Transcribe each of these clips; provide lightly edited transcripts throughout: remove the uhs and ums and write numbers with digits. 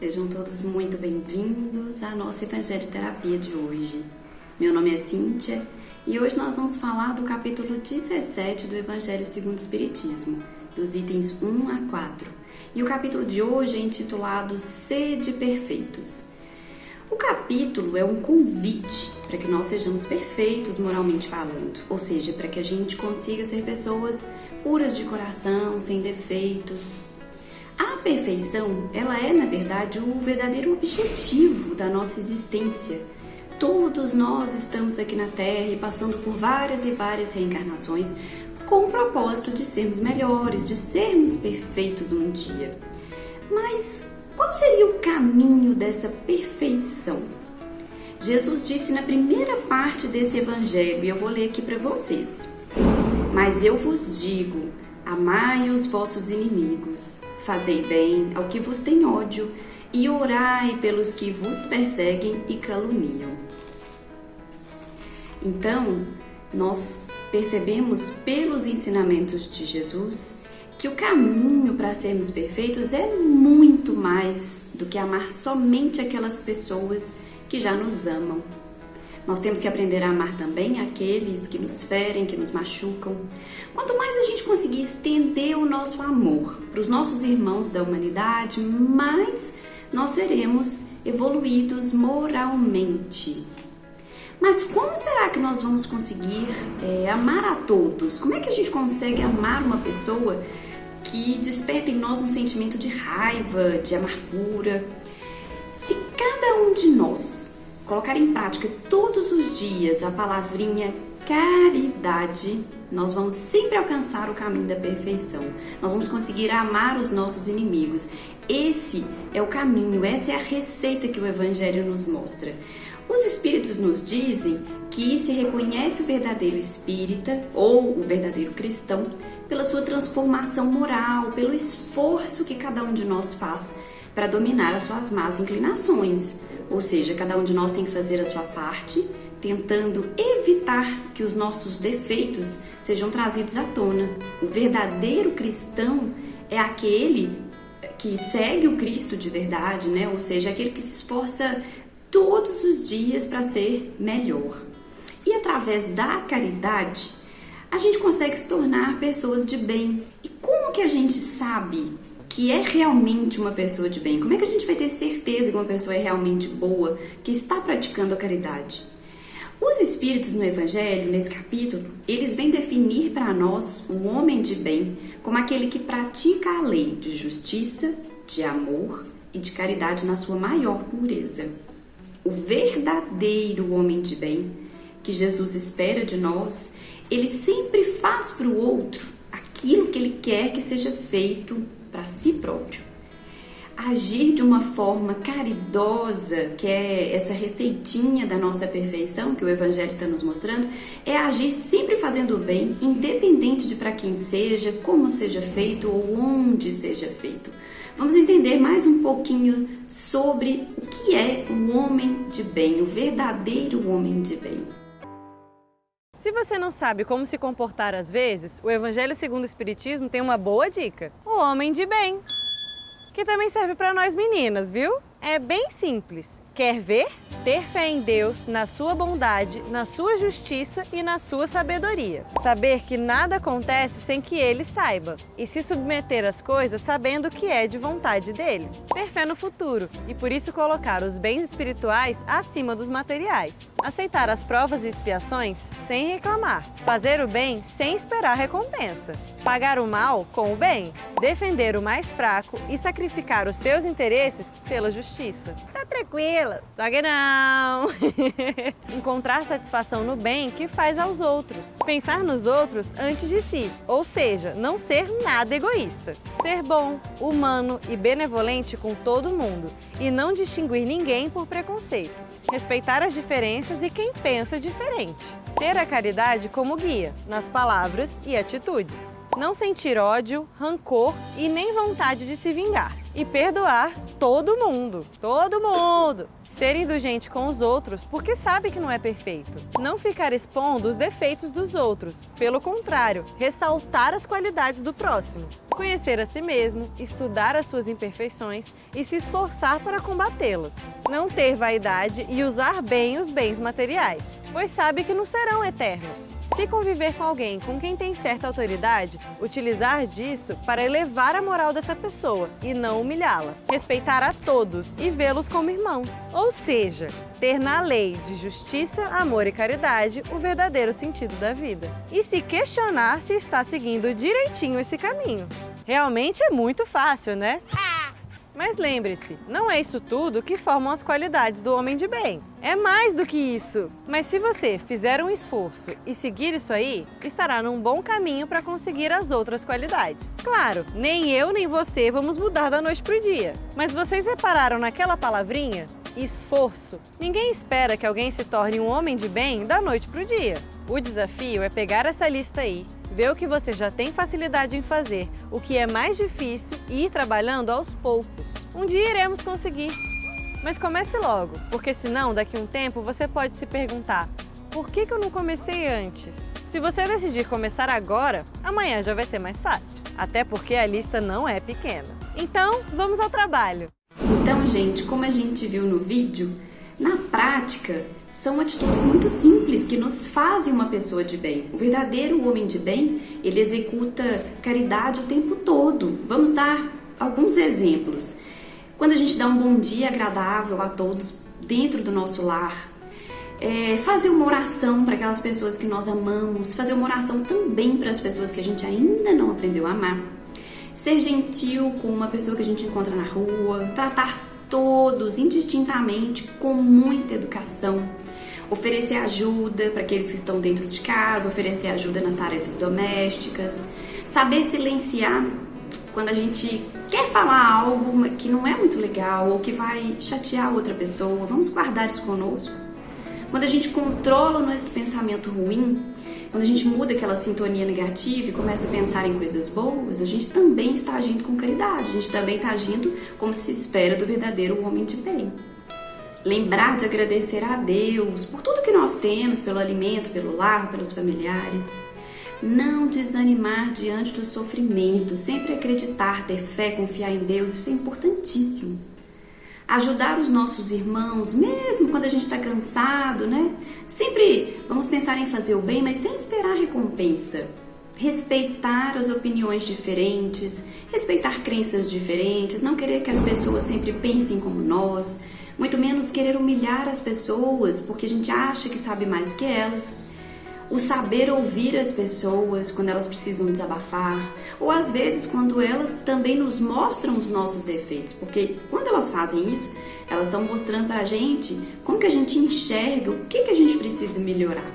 Sejam todos muito bem-vindos à nossa Evangelho Terapia de hoje. Meu nome é Cíntia e hoje nós vamos falar do capítulo 17 do Evangelho segundo o Espiritismo, dos itens 1 a 4. E o capítulo de hoje é intitulado Sede Perfeitos. O capítulo é um convite para que nós sejamos perfeitos moralmente falando, ou seja, para que a gente consiga ser pessoas puras de coração, sem defeitos. A perfeição, ela é, na verdade, o verdadeiro objetivo da nossa existência. Todos nós estamos aqui na Terra e passando por várias e várias reencarnações com o propósito de sermos melhores, de sermos perfeitos um dia. Mas qual seria o caminho dessa perfeição? Jesus disse na primeira parte desse evangelho, e eu vou ler aqui para vocês. Mas eu vos digo, amai os vossos inimigos, fazei bem ao que vos tem ódio e orai pelos que vos perseguem e caluniam. Então, nós percebemos pelos ensinamentos de Jesus que o caminho para sermos perfeitos é muito mais do que amar somente aquelas pessoas que já nos amam. Nós temos que aprender a amar também aqueles que nos ferem, que nos machucam. Quanto mais a gente conseguir estender o nosso amor para os nossos irmãos da humanidade, mais nós seremos evoluídos moralmente. Mas como será que nós vamos conseguir amar a todos? Como é que a gente consegue amar uma pessoa que desperta em nós um sentimento de raiva, de amargura? Se cada um de nós colocar em prática todos os dias a palavrinha caridade, nós vamos sempre alcançar o caminho da perfeição. Nós vamos conseguir amar os nossos inimigos. Esse é o caminho, essa é a receita que o Evangelho nos mostra. Os Espíritos nos dizem que se reconhece o verdadeiro espírita ou o verdadeiro cristão pela sua transformação moral, pelo esforço que cada um de nós faz para dominar as suas más inclinações. Ou seja, cada um de nós tem que fazer a sua parte, tentando evitar que os nossos defeitos sejam trazidos à tona. O verdadeiro cristão é aquele que segue o Cristo de verdade, né? Ou seja, aquele que se esforça todos os dias para ser melhor. E através da caridade, a gente consegue se tornar pessoas de bem. E como que a gente sabe que é realmente uma pessoa de bem? Como é que a gente vai ter certeza que uma pessoa é realmente boa, que está praticando a caridade? Os Espíritos no Evangelho, nesse capítulo, eles vêm definir para nós o homem de bem como aquele que pratica a lei de justiça, de amor e de caridade na sua maior pureza. O verdadeiro homem de bem, que Jesus espera de nós, ele sempre faz para o outro aquilo que ele quer que seja feito para si próprio. Agir de uma forma caridosa, que é essa receitinha da nossa perfeição que o Evangelho está nos mostrando, é agir sempre fazendo o bem, independente de para quem seja, como seja feito ou onde seja feito. Vamos entender mais um pouquinho sobre o que é o homem de bem, o verdadeiro homem de bem. Se você não sabe como se comportar às vezes, o Evangelho segundo o Espiritismo tem uma boa dica: o homem de bem, que também serve para nós meninas, viu? É bem simples. Quer ver? Ter fé em Deus, na sua bondade, na sua justiça e na sua sabedoria. Saber que nada acontece sem que Ele saiba. E se submeter às coisas sabendo que é de vontade dEle. Ter fé no futuro e por isso colocar os bens espirituais acima dos materiais. Aceitar as provas e expiações sem reclamar. Fazer o bem sem esperar recompensa. Pagar o mal com o bem. Defender o mais fraco e sacrificar os seus interesses pela justiça. Tá tranquila, só que não! Encontrar satisfação no bem que faz aos outros. Pensar nos outros antes de si, ou seja, não ser nada egoísta. Ser bom, humano e benevolente com todo mundo e não distinguir ninguém por preconceitos. Respeitar as diferenças e quem pensa diferente. Ter a caridade como guia, nas palavras e atitudes. Não sentir ódio, rancor e nem vontade de se vingar. E perdoar todo mundo, todo mundo. Ser indulgente com os outros porque sabe que não é perfeito. Não ficar expondo os defeitos dos outros. Pelo contrário, ressaltar as qualidades do próximo. Conhecer a si mesmo, estudar as suas imperfeições e se esforçar para combatê-las. Não ter vaidade e usar bem os bens materiais, pois sabe que não serão eternos. Se conviver com alguém com quem tem certa autoridade, utilizar disso para elevar a moral dessa pessoa e não humilhá-la. Respeitar a todos e vê-los como irmãos. Ou seja, ter na lei de justiça, amor e caridade o verdadeiro sentido da vida. E se questionar se está seguindo direitinho esse caminho. Realmente é muito fácil, né? Mas lembre-se, não é isso tudo que formam as qualidades do homem de bem. É mais do que isso. Mas se você fizer um esforço e seguir isso aí, estará num bom caminho para conseguir as outras qualidades. Claro, nem eu nem você vamos mudar da noite pro dia. Mas vocês repararam naquela palavrinha? Esforço. Ninguém espera que alguém se torne um homem de bem da noite pro dia. O desafio é pegar essa lista aí, ver o que você já tem facilidade em fazer, o que é mais difícil e ir trabalhando aos poucos. Um dia iremos conseguir. Mas comece logo, porque senão daqui a um tempo você pode se perguntar: por que eu não comecei antes? Se você decidir começar agora, amanhã já vai ser mais fácil. Até porque a lista não é pequena. Então, vamos ao trabalho. Então, gente, como a gente viu no vídeo, na prática, são atitudes muito simples que nos fazem uma pessoa de bem. O verdadeiro homem de bem, ele executa caridade o tempo todo. Vamos dar alguns exemplos. Quando a gente dá um bom dia agradável a todos dentro do nosso lar, fazer uma oração para aquelas pessoas que nós amamos, fazer uma oração também para as pessoas que a gente ainda não aprendeu a amar. Ser gentil com uma pessoa que a gente encontra na rua, tratar todos indistintamente com muita educação, oferecer ajuda para aqueles que estão dentro de casa, oferecer ajuda nas tarefas domésticas, saber silenciar quando a gente quer falar algo que não é muito legal ou que vai chatear outra pessoa. Vamos guardar isso conosco. Quando a gente controla o nosso pensamento ruim, quando a gente muda aquela sintonia negativa e começa a pensar em coisas boas, a gente também está agindo com caridade, a gente também está agindo como se espera do verdadeiro homem de bem. Lembrar de agradecer a Deus por tudo que nós temos, pelo alimento, pelo lar, pelos familiares. Não desanimar diante do sofrimento, sempre acreditar, ter fé, confiar em Deus, isso é importantíssimo. Ajudar os nossos irmãos, mesmo quando a gente está cansado, né? Sempre vamos pensar em fazer o bem, mas sem esperar recompensa. Respeitar as opiniões diferentes, respeitar crenças diferentes, não querer que as pessoas sempre pensem como nós, muito menos querer humilhar as pessoas porque a gente acha que sabe mais do que elas. O saber ouvir as pessoas quando elas precisam desabafar, ou às vezes quando elas também nos mostram os nossos defeitos, porque quando elas fazem isso, elas estão mostrando pra gente como que a gente enxerga o que a gente precisa melhorar.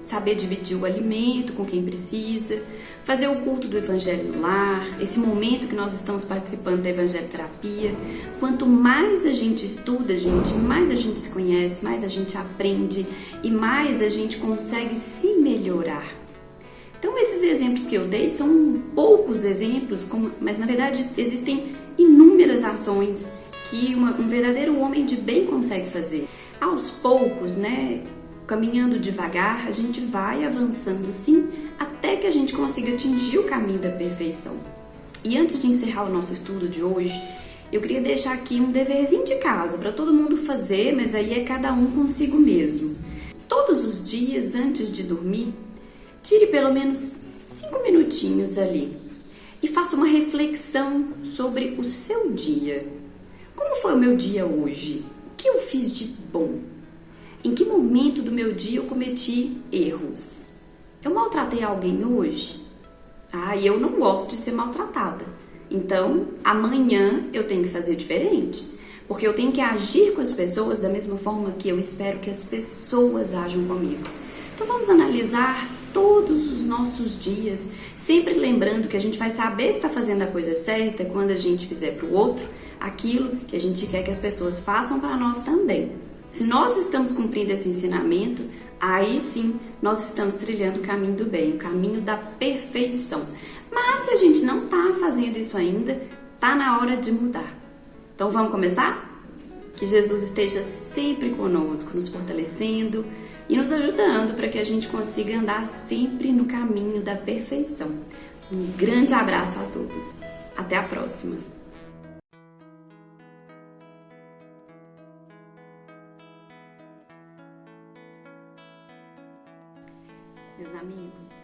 Saber dividir o alimento com quem precisa, fazer o culto do Evangelho no lar, esse momento que nós estamos participando da Evangelho-terapia. Quanto mais a gente estuda, gente, mais a gente se conhece, mais a gente aprende e mais a gente consegue se melhorar. Então, esses exemplos que eu dei são poucos exemplos, mas na verdade existem inúmeras ações que um verdadeiro homem de bem consegue fazer. Aos poucos, né? Caminhando devagar, a gente vai avançando sim, até que a gente consiga atingir o caminho da perfeição. E antes de encerrar o nosso estudo de hoje, eu queria deixar aqui um deverzinho de casa para todo mundo fazer, mas aí é cada um consigo mesmo. Todos os dias, antes de dormir, tire pelo menos 5 minutinhos ali e faça uma reflexão sobre o seu dia. Como foi o meu dia hoje? O que eu fiz de bom? Em que momento do meu dia eu cometi erros? Eu maltratei alguém hoje? E eu não gosto de ser maltratada. Então, amanhã eu tenho que fazer diferente. Porque eu tenho que agir com as pessoas da mesma forma que eu espero que as pessoas ajam comigo. Então, vamos analisar todos os nossos dias, sempre lembrando que a gente vai saber se está fazendo a coisa certa quando a gente fizer para o outro aquilo que a gente quer que as pessoas façam para nós também. Se nós estamos cumprindo esse ensinamento, aí sim nós estamos trilhando o caminho do bem, o caminho da perfeição. Mas se a gente não está fazendo isso ainda, Tá na hora de mudar. Então vamos começar? Que Jesus esteja sempre conosco, nos fortalecendo e nos ajudando para que a gente consiga andar sempre no caminho da perfeição. Um grande abraço a todos. Até a próxima. Meus amigos,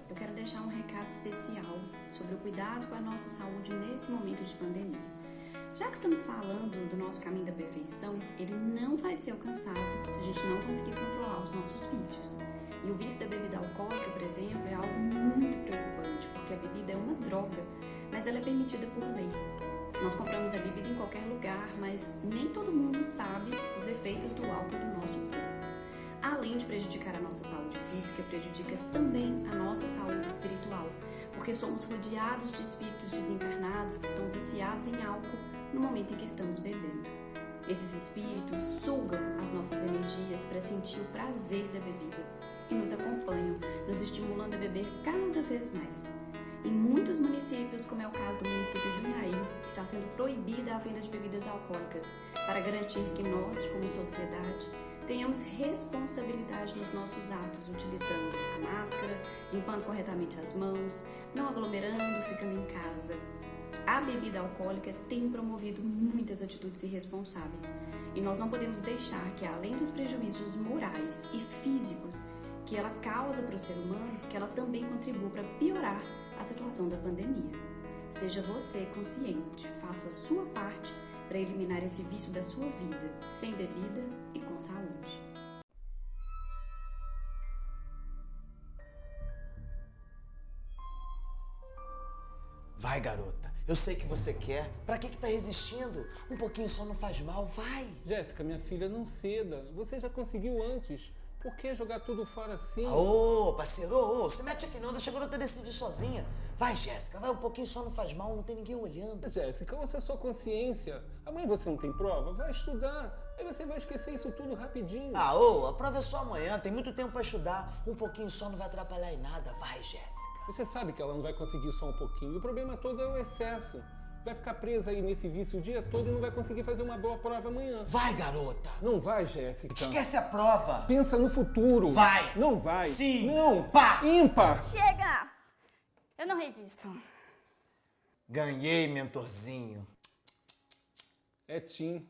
eu quero deixar um recado especial sobre o cuidado com a nossa saúde nesse momento de pandemia. Já que estamos falando do nosso caminho da perfeição, ele não vai ser alcançado se a gente não conseguir controlar os nossos vícios. E o vício da bebida alcoólica, por exemplo, é algo muito preocupante, porque a bebida é uma droga, mas ela é permitida por lei. Nós compramos a bebida em qualquer lugar, mas nem todo mundo sabe os efeitos do álcool no nosso corpo. Além de prejudicar a nossa saúde física, prejudica também a nossa saúde espiritual, porque somos rodeados de espíritos desencarnados que estão viciados em álcool no momento em que estamos bebendo. Esses espíritos sugam as nossas energias para sentir o prazer da bebida e nos acompanham, nos estimulando a beber cada vez mais. Em muitos municípios, como é o caso do município de Unai, está sendo proibida a venda de bebidas alcoólicas para garantir que nós, como sociedade, tenhamos responsabilidade nos nossos atos, utilizando a máscara, limpando corretamente as mãos, não aglomerando, ficando em casa. A bebida alcoólica tem promovido muitas atitudes irresponsáveis e nós não podemos deixar que, além dos prejuízos morais e físicos que ela causa para o ser humano, que ela também contribua para piorar a situação da pandemia. Seja você consciente, faça a sua parte para eliminar esse vício da sua vida, sem bebida e com saúde. Vai, garota. Eu sei que você quer. Pra que tá resistindo? Um pouquinho só não faz mal. Vai. Jéssica, minha filha, não ceda. Você já conseguiu antes. Por que jogar tudo fora assim? Ô, parceiro, se mete aqui não. Deixa a garota decidir sozinha. Vai, Jéssica. Vai, um pouquinho só não faz mal. Não tem ninguém olhando. Jéssica, ouça a sua consciência. Amanhã você não tem prova? Vai estudar. Aí você vai esquecer isso tudo rapidinho. A prova é só amanhã. Tem muito tempo pra estudar. Um pouquinho só não vai atrapalhar em nada. Vai, Jéssica. Você sabe que ela não vai conseguir só um pouquinho. E o problema todo é o excesso. Vai ficar presa aí nesse vício o dia todo e não vai conseguir fazer uma boa prova amanhã. Vai, garota. Não vai, Jéssica. Esquece a prova. Pensa no futuro. Vai. Não vai. Sim. Não. Pá. Ímpar. Chega! Eu não resisto. Ganhei, mentorzinho. É Tim.